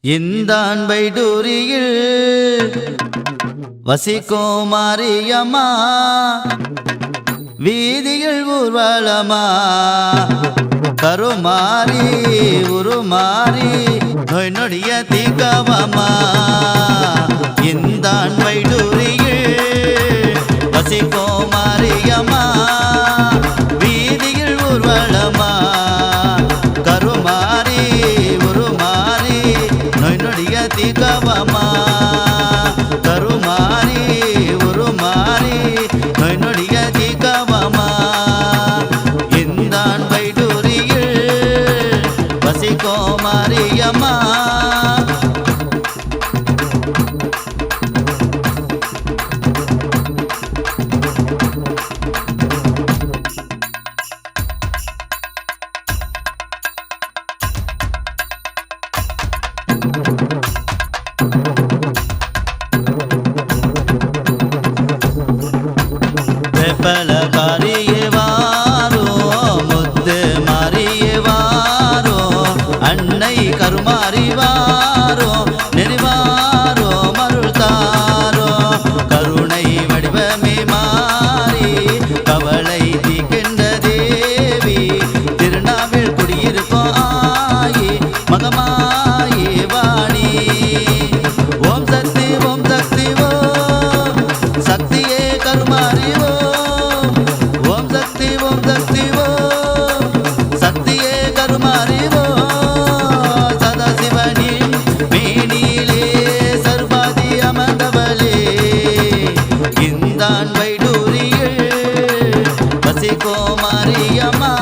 இந்த வைடூரியில் வசிக்கும் மாரியம்மா வீதியில் ஊர்வலமா கருமாறி உருமாறி நோய் நொடிய தீக்கவமா இந்த வைடூரியில் வசிக்கும் மாரியம்மா வீதியில் ஊர்வலமா கருமாறி உருமாறி நோய் நொடிய தீக்கவமா கருமாறி உருமாறி நோய் நொடிய தீக்கவமா இந்த வைடூரியில் வசிக்கும் மாரியம்மா வெப்பல காரியே வாரோ முத்து மாறியே வாரோ அன்னை கருமாறி வாரோ நெறிவாரோ மருள் தாரோ கருணை வடிவமே மாறி கவலை தீக்கின்ற தேவி திருநாவில் குடியிருப்போம் ஆயி மகமாயி வாணி ஓம் சக்தி ஓம் சக்தி ஓம் சக்தியே கருமாறி ஓம் சக்தி ஓம் சக்தி ஓம் சக்தியே கருமாறி சதாசிவனின் மேனிலே சர்வாதி அமர்ந்தவளே இந்த வைடூரியில் வசிக்கும் மாரியம்மா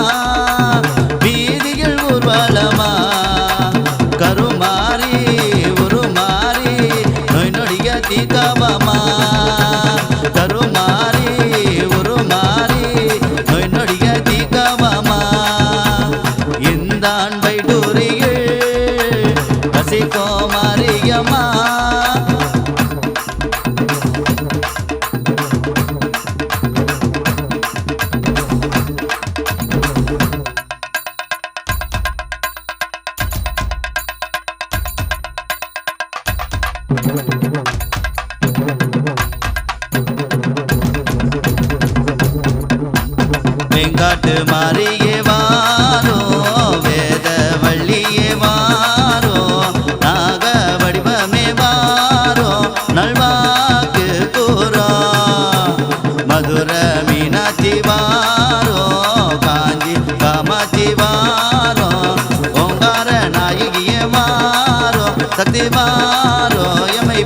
வீதியில் ஊர்வலமா கருமாறி உருமாறி நோய் நொடிய தீக்கவமா கருமாறி உருமாறி நோய் நொடிய தீக்கவமா இந்த வைடூரியில் வசிக்கும் மாரியம்மா வெங்காட்டு மாறியே வாரோ வேத வள்ளியே வாரோ நாக வடிவமே வாரோ நல்வாக்கு கூறோ மதுர மீனாட்சி வாரோ காஞ்சி காமாட்சி வாரோ ஓங்கார நாயகியே வாரோ சக்தி வாரோ எமை